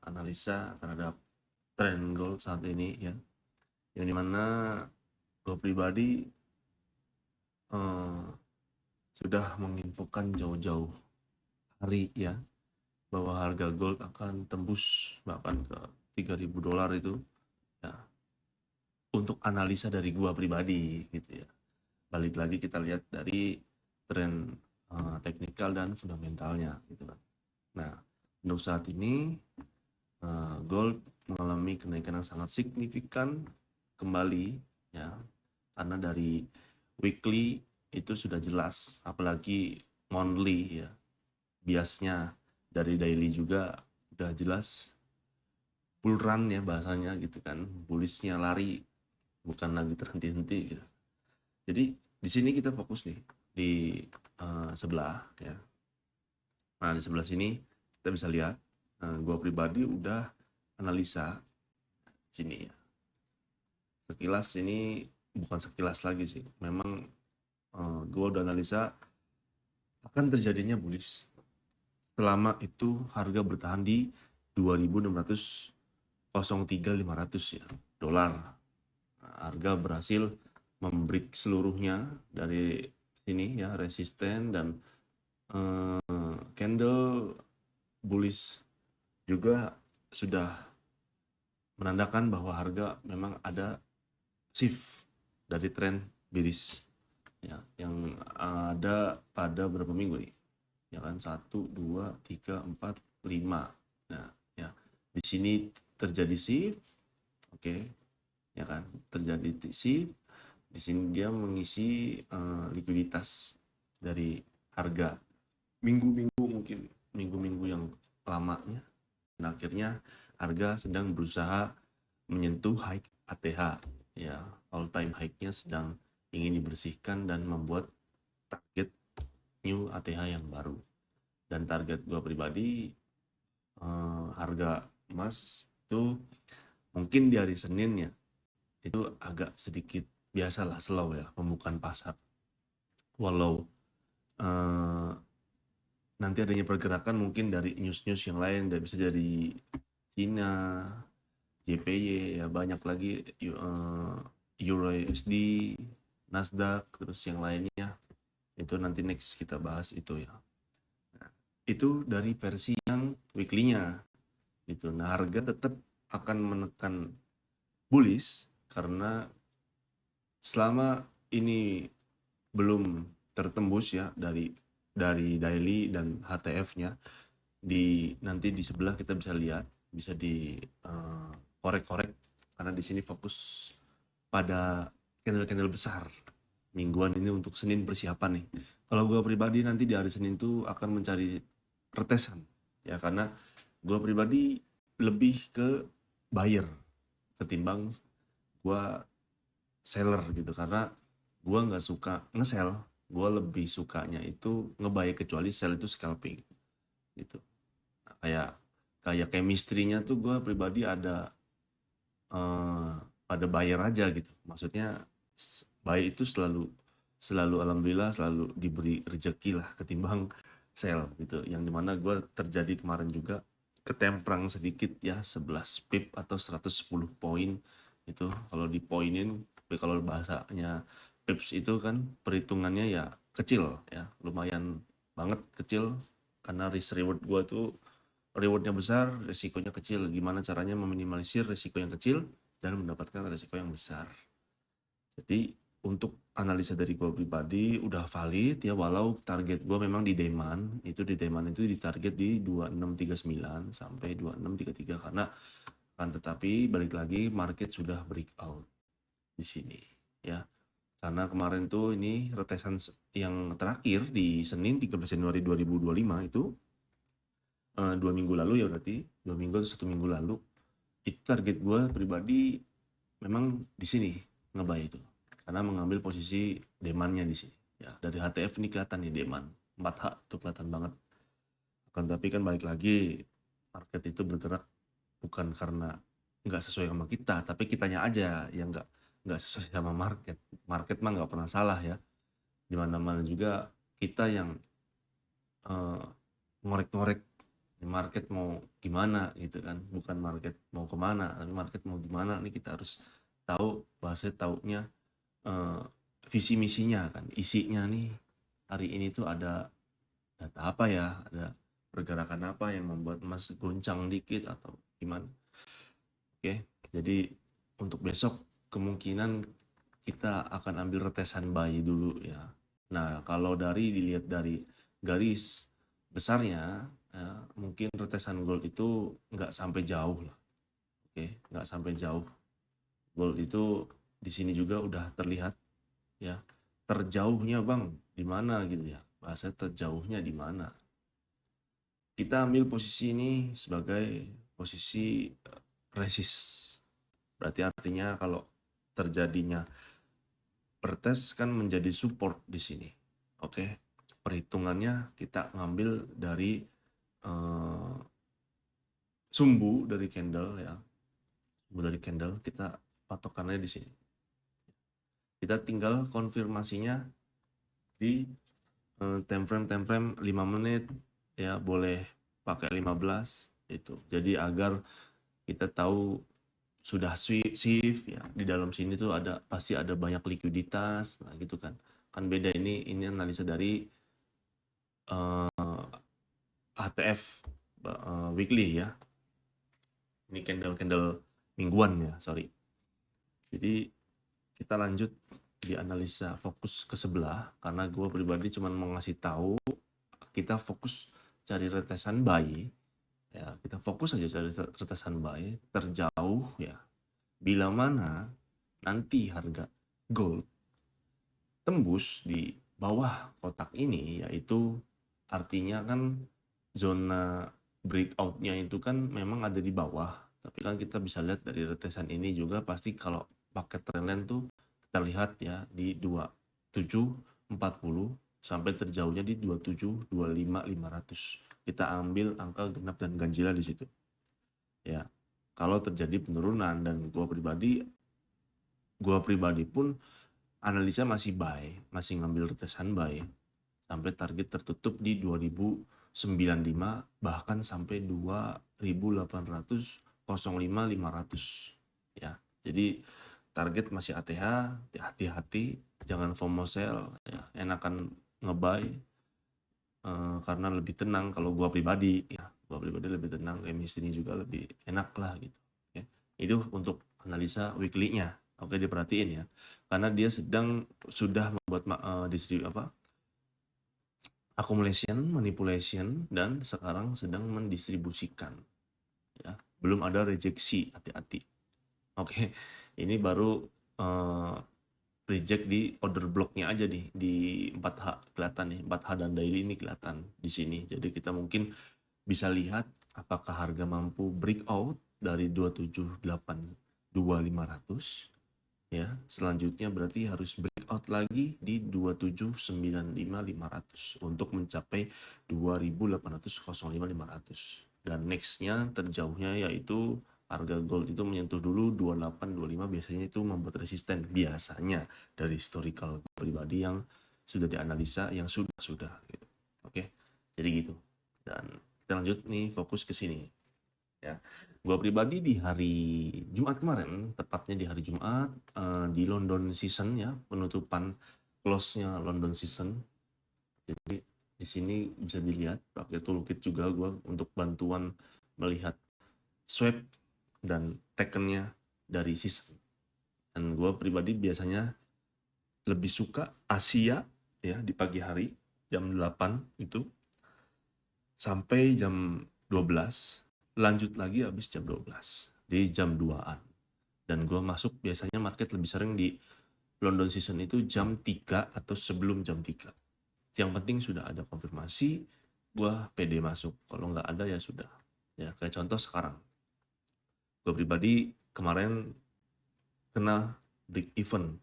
analisa terhadap tren gold saat ini ya, yang dimana gue pribadi sudah menginfokan jauh-jauh hari ya bahwa harga gold akan tembus bahkan ke $3.000 itu ya, untuk analisa dari gua pribadi gitu ya. Balik lagi kita lihat dari tren teknikal dan fundamentalnya gitu kan. Nah, untuk saat ini gold mengalami kenaikan yang sangat signifikan kembali ya, karena dari weekly itu sudah jelas, apalagi monthly ya, biasnya dari daily juga udah jelas bull run ya bahasanya gitu kan, bullishnya lari bukan lagi terhenti-henti gitu. Jadi di sini kita fokus nih di sebelah ya. Nah di sebelah sini kita bisa lihat, gua pribadi udah analisa sini ya. Sekilas ini bukan sekilas lagi sih, memang gua udah analisa akan terjadinya bullish selama itu harga bertahan di 2.603.500 ya dolar. Nah, harga berhasil membreak seluruhnya dari sini ya, resisten dan candle bullish juga sudah menandakan bahwa harga memang ada shift dari tren bearish ya, yang ada pada berapa minggu nih ya kan, 1, 2, 3, 4, 5. Nah ya di sini terjadi shift, oke ya kan, terjadi shift di sini, dia mengisi likuiditas dari harga minggu-minggu, mungkin minggu-minggu yang lamanya, dan akhirnya harga sedang berusaha menyentuh high ATH ya, all time high-nya sedang ingin dibersihkan dan membuat target new ATH yang baru. Dan target gua pribadi harga emas itu mungkin di hari Senin ya itu agak sedikit biasalah slow ya pembukaan pasar, walau nanti adanya pergerakan mungkin dari news-news yang lain, dan bisa jadi Cina, JPY ya, banyak lagi Euro USD, Nasdaq, terus yang lainnya itu nanti next kita bahas itu ya. Nah, itu dari versi yang weekly-nya gitu. Nah harga tetap akan menekan bullish karena selama ini belum tertembus ya dari daily dan HTF-nya, nanti di sebelah kita bisa lihat, bisa di korek-korek karena di sini fokus pada candle-candle besar mingguan ini untuk Senin persiapan nih. Kalau gue pribadi nanti di hari Senin tuh akan mencari retesan ya, karena gue pribadi lebih ke buyer ketimbang gue seller gitu, karena gue nggak suka nge-sell, gue lebih sukanya itu nge-buy, kecuali sell itu scalping gitu. Nah, kayak chemistry-nya tuh gue pribadi ada pada buyer aja gitu, maksudnya buy itu selalu alhamdulillah selalu diberi rezeki lah ketimbang sell gitu, yang dimana gue terjadi kemarin juga ketemprang sedikit ya, 11 pip atau 110 poin itu. Kalau dipoinin, kalau bahasanya pips itu kan perhitungannya ya kecil ya, lumayan banget kecil, karena risk reward gue tuh rewardnya besar, resikonya kecil. Gimana caranya meminimalisir resiko yang kecil dan mendapatkan resiko yang besar. Jadi untuk analisa dari gue pribadi udah valid ya, walau target gue memang di demand itu di target di 2639 sampai 2633, karena kan tetapi balik lagi market sudah breakout di sini ya, karena kemarin tuh ini retesan yang terakhir di Senin 13 Januari 2025 itu 2 minggu lalu ya, berarti 2 minggu atau 1 minggu lalu, itu target gue pribadi memang di sini ngebuy itu, karena mengambil posisi demandnya di sini ya. Dari HTF ini kelihatan nih demand 4H itu kelihatan banget, kan tapi kan balik lagi market itu bergerak bukan karena nggak sesuai sama kita, tapi kitanya aja yang nggak sesuai sama market. Market mah nggak pernah salah ya, dimana-mana juga kita yang ngorek-ngorek market mau gimana gitu kan, bukan market mau kemana, tapi market mau gimana nih kita harus tahu, bahasa taunya visi misinya kan, isinya nih hari ini tuh ada data apa ya, ada pergerakan apa yang membuat emas goncang dikit atau gimana. Oke, jadi untuk besok kemungkinan kita akan ambil retesan buy dulu ya. Nah, kalau dilihat dari garis besarnya, ya, mungkin retesan gold itu nggak sampai jauh lah. Oke, nggak sampai jauh. Gold itu di sini juga udah terlihat ya. Terjauhnya bang, di mana gitu ya? Bahasa terjauhnya di mana? Kita ambil posisi ini sebagai posisi resist. Berarti artinya kalau terjadinya pretest kan menjadi support di sini. Oke, perhitungannya kita ngambil dari sumbu dari candle ya. Sumbu dari candle kita patokannya di sini. Kita tinggal konfirmasinya di time frame 5 menit ya, boleh pakai 15 itu. Jadi agar kita tahu sudah shift ya, di dalam sini tuh pasti ada banyak likuiditas, nah gitu kan beda. Ini analisa dari HTF weekly ya, ini candle mingguan ya, sorry. Jadi kita lanjut di analisa fokus ke sebelah, karena gue pribadi cuma mau ngasih tahu kita fokus cari retesan buy ya, kita fokus aja cari retesan buy terjauh ya. Bila mana nanti harga gold tembus di bawah kotak ini, yaitu artinya kan zona breakout-nya itu kan memang ada di bawah, tapi kan kita bisa lihat dari retesan ini juga pasti kalau pakai trendline tuh terlihat ya di 2740 sampai terjauhnya di 2725 500. Kita ambil angka genap dan ganjil di situ ya. Kalau terjadi penurunan, dan gua pribadi pun analisa masih buy, masih ngambil retesan buy sampai target tertutup di 2095, bahkan sampai 2800 05 500 ya. Jadi target masih ATH, hati-hati jangan FOMO sell ya, enakan ngebuy karena lebih tenang. Kalau gua pribadi ya, lebih tenang, chemistry juga lebih enak lah gitu ya. Itu untuk analisa weekly-nya. Oke, diperhatiin ya, karena dia sudah membuat accumulation, manipulation, dan sekarang sedang mendistribusikan ya. Belum ada rejeksi, hati-hati. Oke, ini baru reject di order blocknya aja nih, di 4H kelihatan nih, 4H dan daily ini kelihatan di sini. Jadi kita mungkin bisa lihat apakah harga mampu breakout dari 2782500 ya. Selanjutnya berarti harus breakout lagi di 2795500 untuk mencapai 2805 500. Dan nextnya terjauhnya yaitu harga gold itu menyentuh dulu 2825, biasanya itu membuat resisten biasanya dari historical pribadi yang sudah dianalisa, yang sudah gitu. Oke, jadi gitu. Dan kita lanjut nih, fokus ke sini ya. Gua pribadi di hari Jumat kemarin, tepatnya di hari Jumat di London Season ya, penutupan close-nya London Season. Jadi di sini bisa dilihat pakai toolkit juga gua untuk bantuan melihat swap dan taken-nya dari season. Dan gua pribadi biasanya lebih suka Asia ya, di pagi hari jam 8 itu sampai jam 12, lanjut lagi habis jam 12 di jam 2-an. Dan gue masuk biasanya market lebih sering di London Season itu jam 3 atau sebelum jam 3. Yang penting sudah ada konfirmasi, gue pede masuk. Kalau nggak ada ya sudah. Ya kayak contoh sekarang, gue pribadi kemarin kena break even.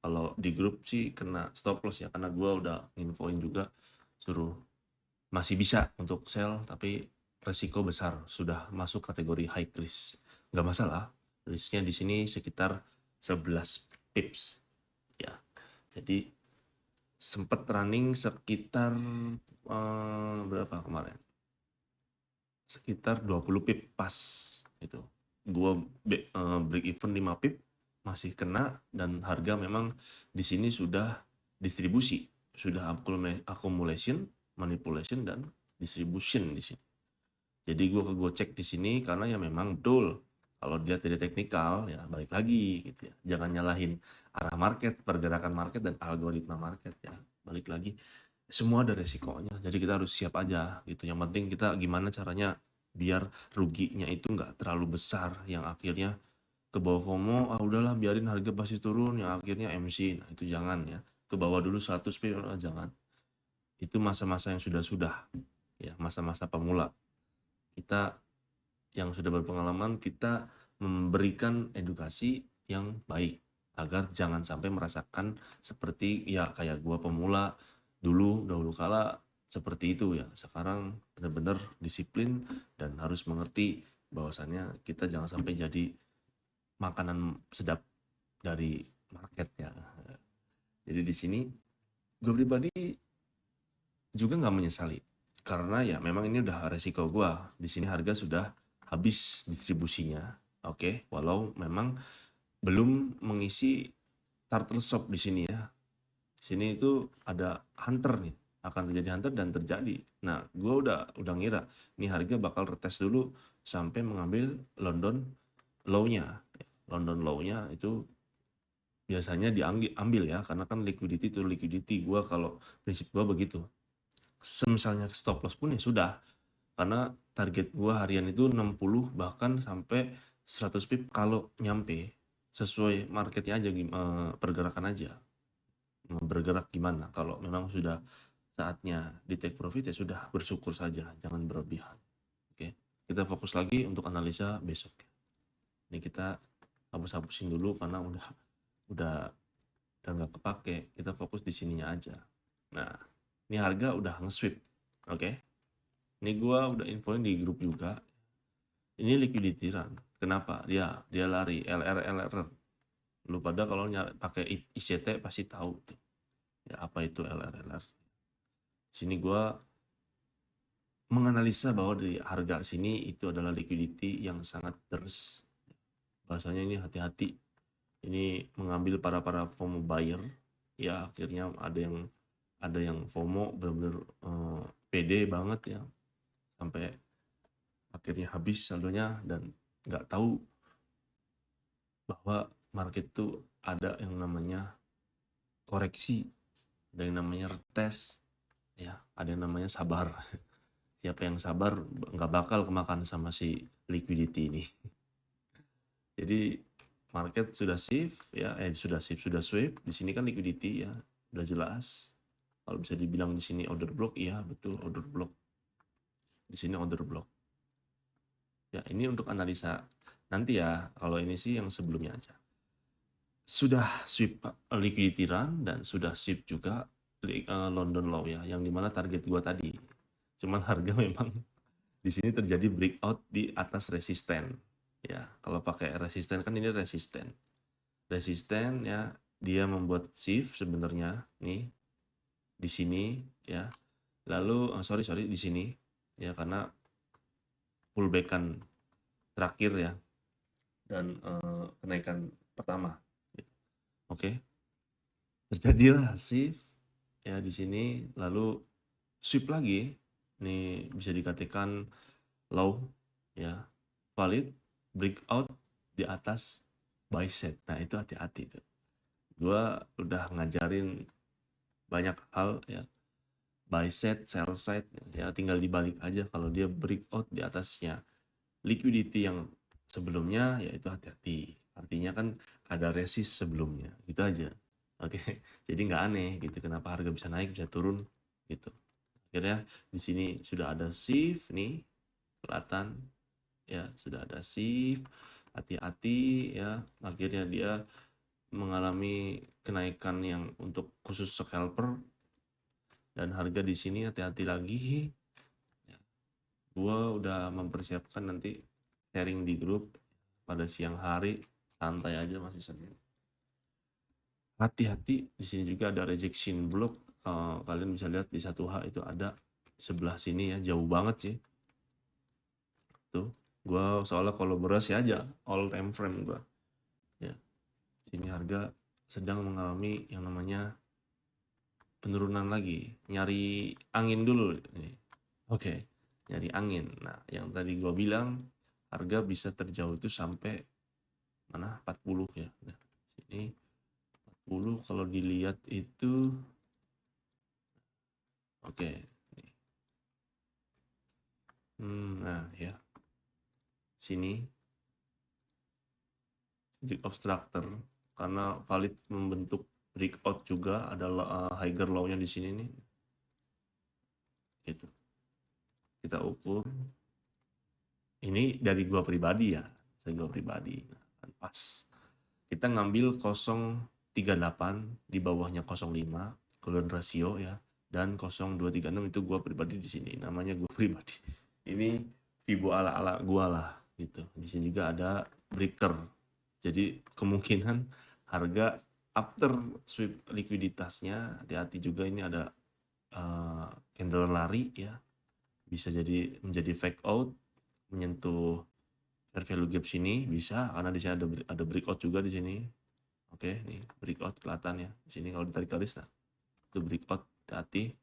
Kalau di grup sih kena stop loss ya, karena gue udah infoin juga suruh masih bisa untuk sell, tapi resiko besar, sudah masuk kategori high risk. Nggak masalah, risknya di sini sekitar 11 pips ya. Jadi sempat running sekitar berapa kemarin? sekitar 20 pip pas gitu. Gua break even 5 pip masih kena, dan harga memang di sini sudah distribusi, sudah accumulation, manipulation, dan distribution di sini. Jadi gue cek di sini karena ya memang betul kalau dilihat dari teknikal ya balik lagi gitu ya. Jangan nyalahin arah market, pergerakan market, dan algoritma market ya. Balik lagi, semua ada resikonya. Jadi kita harus siap aja gitu. Yang penting kita gimana caranya biar ruginya itu nggak terlalu besar yang akhirnya ke bawah FOMO, udahlah biarin harga pasti turun, yang akhirnya MC. Nah itu jangan ya. Ke bawah dulu 100 pip, jangan. Itu masa-masa yang sudah ya, masa-masa pemula. Kita yang sudah berpengalaman, kita memberikan edukasi yang baik agar jangan sampai merasakan seperti ya kayak gua pemula dahulu kala seperti itu ya. Sekarang benar-benar disiplin dan harus mengerti bahwasannya kita jangan sampai jadi makanan sedap dari market ya. Jadi di sini gue pribadi juga nggak menyesali karena ya memang ini udah resiko gue. Di sini harga sudah habis distribusinya, oke. Walau memang belum mengisi turtle shop di sini ya. Di sini itu ada hunter nih, akan terjadi hunter dan terjadi. Nah, gue udah ngira nih harga bakal retest dulu sampai mengambil London low-nya. London low-nya itu biasanya diambil ya, karena kan liquidity to liquidity. Gue kalau prinsip gue begitu. Semisalnya stop loss pun ya sudah, karena target gua harian itu 60 bahkan sampai 100 pip kalau nyampe, sesuai marketnya aja, pergerakan aja bergerak gimana. Kalau memang sudah saatnya di take profit ya sudah, bersyukur saja, jangan berlebihan. Oke, kita fokus lagi untuk analisa besok. Ini kita hapus-hapusin dulu karena udah nggak kepake. Kita fokus di sininya aja. Nah, ini harga udah nge-sweep, oke. Ini gua udah infoin di grup juga. Ini liquidity run. Kenapa? Dia lari LR. Lu pada kalau pakai ICT pasti tahu tuh. Ya apa itu LR. Sini gua menganalisa bahwa di harga sini itu adalah liquidity yang sangat deres. Bahasanya ini hati-hati. Ini mengambil para FOMO buyer. Ya akhirnya ada yang FOMO benar-benar pede banget ya, sampai akhirnya habis saldonya dan nggak tahu bahwa market itu ada yang namanya koreksi, ada yang namanya retest, ya ada yang namanya sabar. Siapa yang sabar nggak bakal kemakan sama si liquidity ini. Jadi market sudah shift ya, sudah sweep. Di sini kan liquidity ya udah jelas. Kalau bisa dibilang di sini order block, iya betul order block. Di sini order block. Ya ini untuk analisa nanti ya. Kalau ini sih yang sebelumnya aja. Sudah sweep liquidity run dan sudah sweep juga London low ya, yang dimana target gua tadi. Cuman harga memang di sini terjadi breakout di atas resisten. Ya, kalau pakai resisten kan ini resisten ya, dia membuat shift sebenarnya nih di sini ya. Lalu sorry di sini ya, karena pullbackan terakhir ya, dan kenaikan pertama. Oke. Terjadilah shift ya di sini, lalu sweep lagi. Ini bisa dikatakan low ya, valid breakout di atas buy set. Nah, itu hati-hati tuh. Gua udah ngajarin banyak hal ya. Buy set, sell side ya, tinggal dibalik aja. Kalau dia breakout di atasnya liquidity yang sebelumnya ya itu hati-hati. Artinya kan ada resist sebelumnya. Gitu aja. Oke. Jadi nggak aneh gitu kenapa harga bisa naik bisa turun gitu. Akhirnya di sini sudah ada shift nih, kelihatan ya, sudah ada shift, hati-hati ya. Akhirnya dia mengalami kenaikan yang untuk khusus scalper, dan harga di sini hati-hati lagi ya. Gua udah mempersiapkan nanti sharing di grup pada siang hari, santai aja masih Senin. Hati-hati di sini juga ada rejection block. Kalian bisa lihat di 1H itu ada sebelah sini ya, jauh banget sih. Tuh, gua soalnya kolaborasi aja all time frame gua. Ya, sini harga sedang mengalami yang namanya penurunan lagi, nyari angin dulu nih. Oke, nyari angin. Nah, yang tadi gua bilang harga bisa terjauh itu sampai mana 40 ya. Nah, sini 40 kalau dilihat itu oke. Nah ya, sini di obstructor karena valid membentuk breakout juga ada higher low-nya di sini nih. Gitu. Kita ukur. Ini dari gua pribadi ya, saya gua pribadi. Nah, kan pas. Kita ngambil 0,38 di bawahnya 0,5 golden ratio ya, dan 0,236 itu gua pribadi di sini. Namanya gua pribadi. Ini Fibo ala-ala gua lah gitu. Di sini juga ada breaker. Jadi kemungkinan harga after sweep likuiditasnya hati-hati juga ini ada candle lari ya. Bisa jadi menjadi fake out menyentuh fair value gap sini bisa karena di sini ada breakout juga di sini. Oke, nih breakout kelihatan ya. Di sini kalau ditarik garis nah itu breakout, hati-hati.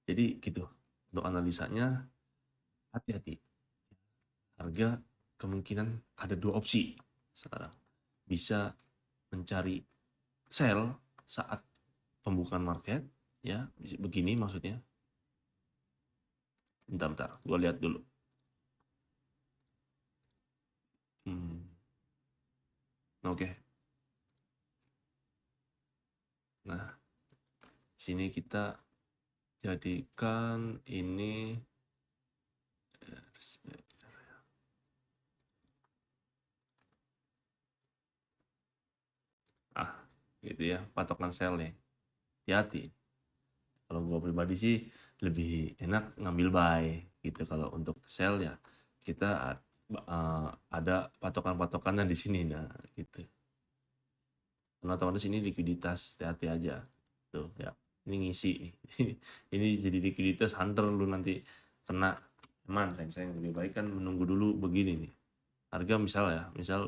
Jadi gitu. Untuk analisanya hati-hati. Harga kemungkinan ada dua opsi sekarang. Bisa mencari sell saat pembukaan market ya, begini maksudnya. Bentar, gue lihat dulu. Oke. Nah, sini kita jadikan ini gitu ya, patokan sell nih. Hati-hati. Kalau gue pribadi sih lebih enak ngambil buy gitu. Kalau untuk sell ya kita ada patokan-patokannya di sini nah gitu. Karena otomatis ini likuiditas, hati-hati aja. Tuh ya, ini ngisi nih. Ini jadi likuiditas hunter lu nanti kena teman sayang lebih baik kan menunggu dulu begini nih. Harga misal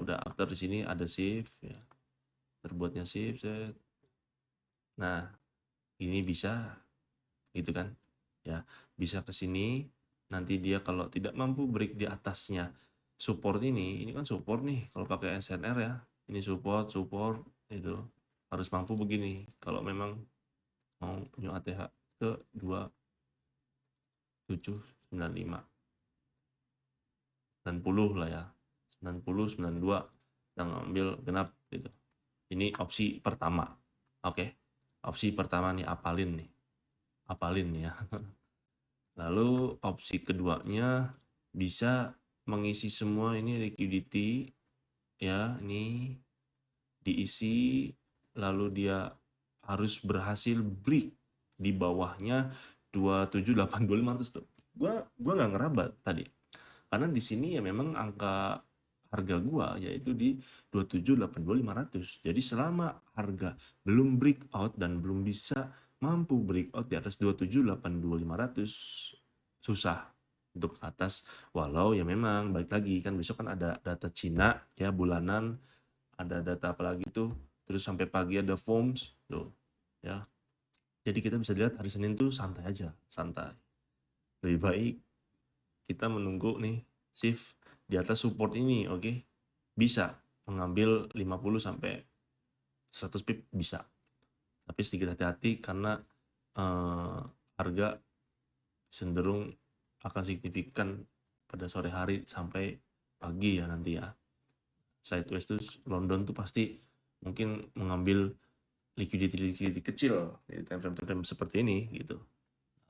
udah after di sini ada shift ya. Terbuatnya shift set. Nah, ini bisa gitu kan. Ya, bisa ke sini nanti dia kalau tidak mampu break di atasnya support ini kan support nih kalau pakai SNR ya. Ini support itu harus mampu begini kalau memang mau new ATH ke 2795 90 lah ya, 90 92 yang ambil genap gitu. Ini opsi pertama. Oke. Opsi pertama nih apalin ya. Lalu opsi keduanya bisa mengisi semua ini liquidity ya, ini diisi lalu dia harus berhasil break di bawahnya 2782500 tuh. Gua nggak ngeraba tadi. Karena di sini ya memang angka harga gua yaitu di 2782500. Jadi selama harga belum breakout dan belum bisa mampu breakout di atas 2782500 susah untuk atas, walau ya memang balik lagi kan besok kan ada data Cina ya bulanan, ada data apalagi tuh, terus sampai pagi ada FOMC tuh ya. Jadi kita bisa lihat hari Senin tuh santai aja, santai. Lebih baik kita menunggu nih shift di atas support ini, oke? Bisa mengambil 50 sampai 100 pip bisa. Tapi sedikit hati-hati karena harga cenderung akan signifikan pada sore hari sampai pagi ya nanti ya. Sideways tuh London tuh pasti mungkin mengambil liquidity kecil di time frame seperti ini gitu.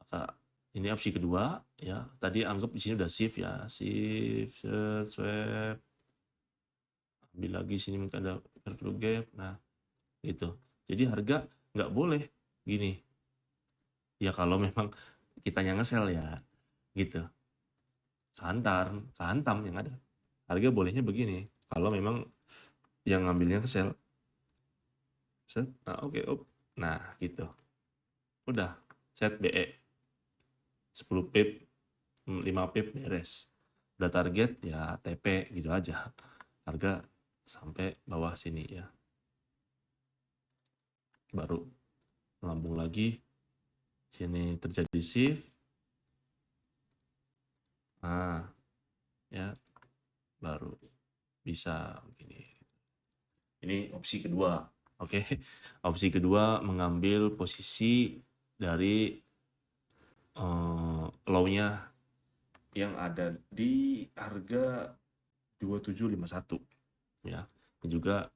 Maka ini opsi kedua ya. Tadi anggap di sini udah shift ya, shift swap. Ambil lagi sini mungkin ada value gap. Nah, gitu. Jadi harga nggak boleh gini. Ya kalau memang kita yang nge-sell ya gitu. Kehantam yang ada. Harga bolehnya begini. Kalau memang yang ngambilnya ke sell. Nah, oke. Nah, gitu. Udah set BE 10 pip 5 pip beres. Udah target ya TP gitu aja. Harga sampai bawah sini ya. Baru melambung lagi. Sini terjadi shift. Nah, ya baru bisa begini. Ini opsi kedua. Oke. Opsi kedua mengambil posisi dari low-nya yang ada di harga 2751 ya. Ini juga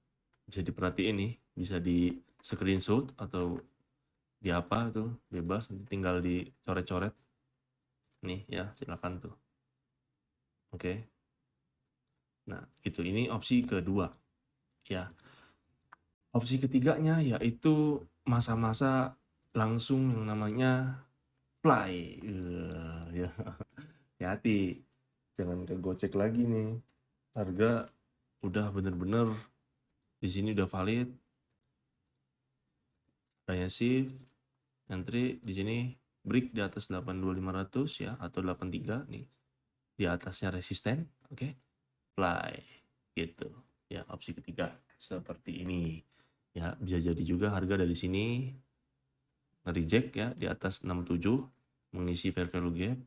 bisa diperhatiin nih, bisa di screenshot atau di apa tuh, bebas, nanti tinggal dicoret-coret nih ya, silakan tuh. Oke. Nah, itu ini opsi kedua ya. Opsi ketiganya yaitu masa-masa langsung yang namanya fly. Ya, hati-hati. Jangan kegocek lagi nih. Harga udah bener-bener di sini udah valid. Adanya shift, entry di sini break di atas 82500 ya atau 83 nih. Di atasnya resisten, oke. Fly gitu. Ya, opsi ketiga seperti ini. Ya, bisa jadi juga harga dari sini nge-reject ya di atas 67 mengisi fair value gap.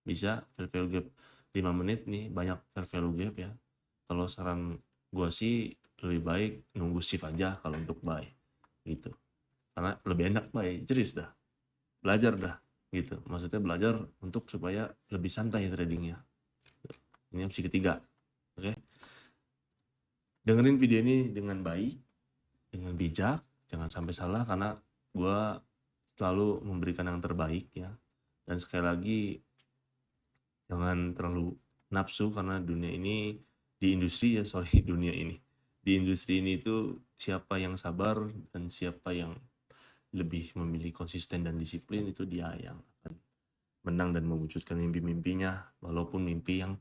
Bisa fair value gap 5 menit nih, banyak fair value gap ya. Kalau saran gua sih lebih baik nunggu shift aja kalau untuk buy gitu. Karena lebih enak buy, serius dah. Belajar dah gitu. Maksudnya belajar untuk supaya lebih santai tradingnya. Ini opsi ketiga. Oke. Dengerin video ini dengan baik, dengan bijak, jangan sampai salah karena gua selalu memberikan yang terbaik ya. Dan sekali lagi jangan terlalu nafsu karena dunia ini di industri ya, dunia ini. Di industri ini itu siapa yang sabar dan siapa yang lebih memilih konsisten dan disiplin itu dia yang akan menang dan mewujudkan mimpi-mimpinya walaupun mimpi yang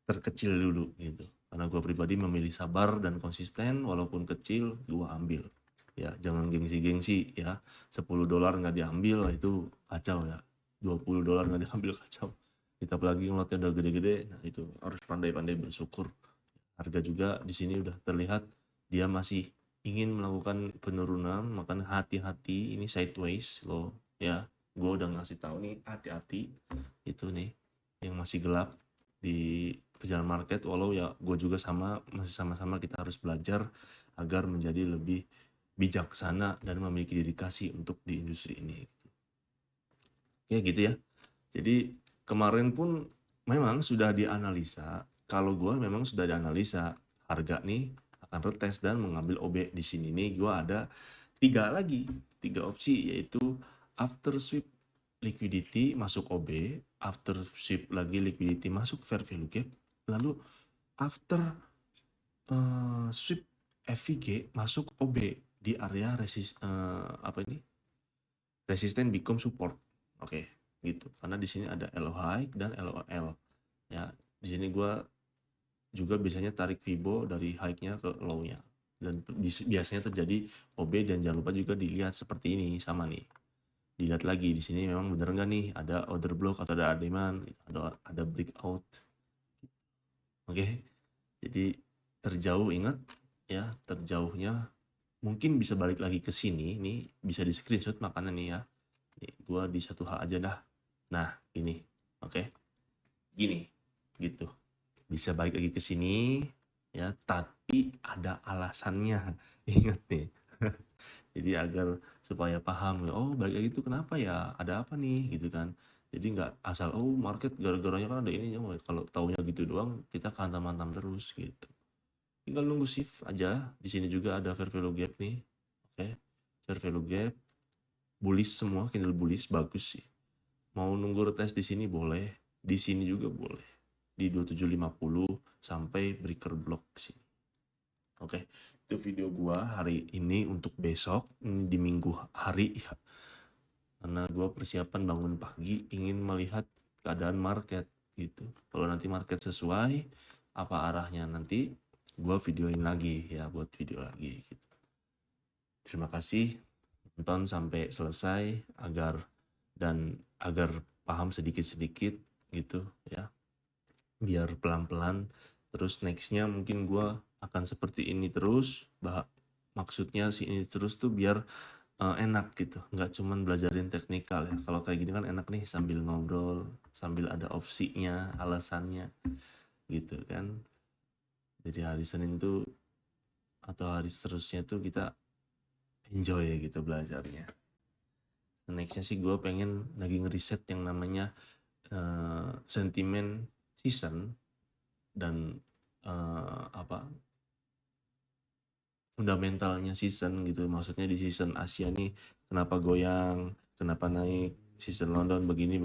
terkecil dulu gitu. Karena gue pribadi memilih sabar dan konsisten walaupun kecil gue ambil. Ya, jangan gengsi-gengsi ya. $10 nggak diambil itu kacau ya. $20 nggak diambil kacau. Kita apalagi ngelotnya udah gede-gede, nah itu harus pandai-pandai bersyukur. Harga juga di sini udah terlihat dia masih ingin melakukan penurunan, makanya hati-hati ini sideways loh ya. Gue udah ngasih tahu nih hati-hati itu nih yang masih gelap di perjalanan market, walau ya gue juga masih sama-sama kita harus belajar agar menjadi lebih bijaksana dan memiliki dedikasi untuk di industri ini. Ya gitu ya. Jadi kemarin pun memang sudah dianalisa, kalau gue memang sudah dianalisa harga nih akan retest dan mengambil OB di sini nih. Gue ada tiga opsi, yaitu after sweep liquidity masuk OB, after sweep lagi liquidity masuk fair value gap, lalu after sweep FVG masuk OB di area resisten become support. Oke, gitu. Karena di sini ada LO high dan LOL. Ya, di sini gua juga biasanya tarik Fibo dari high-nya ke low-nya. Dan biasanya terjadi OB, dan jangan lupa juga dilihat seperti ini sama nih. Dilihat lagi di sini memang bener nggak nih ada order block atau ada demand, ada breakout. Oke. Jadi terjauh, ingat ya, terjauhnya mungkin bisa balik lagi ke sini nih, bisa di screenshot makanya nih ya. Nih, gua di 1H aja dah. Nah, ini. Oke. Gini. Gitu. Bisa balik lagi ke sini ya, tapi ada alasannya. Ingat nih. Jadi agar supaya paham, oh balik lagi itu kenapa ya? Ada apa nih gitu kan. Jadi nggak asal oh market gara-garanya kan ada ini, kalau taunya gitu doang kita kantam-kantam terus gitu. Tinggal nunggu shift aja. Di sini juga ada fair value gap nih. Oke. Fair value gap bullish semua, candle bullish bagus sih. Mau nunggu retest di sini boleh, di sini juga boleh. Di 2750 sampai breaker block sini. Oke, itu video gua hari ini untuk besok di minggu hari ya. Karena gua persiapan bangun pagi ingin melihat keadaan market gitu. Kalau nanti market sesuai apa arahnya nanti gua videoin lagi ya, buat video lagi gitu. Terima kasih nonton sampai selesai agar paham sedikit-sedikit gitu ya, biar pelan-pelan. Terus nextnya mungkin gue akan seperti ini terus, maksudnya si ini terus tuh biar enak gitu, nggak cuman belajarin teknikal ya. Kalau kayak gini kan enak nih sambil ngobrol, sambil ada opsinya, alasannya gitu kan. Jadi hari Senin tuh atau hari seterusnya tuh kita enjoy gitu belajarnya. Nextnya sih gue pengen lagi ngeriset yang namanya sentimen season dan fundamentalnya season gitu. Maksudnya di season Asia nih kenapa goyang, kenapa naik, season London begini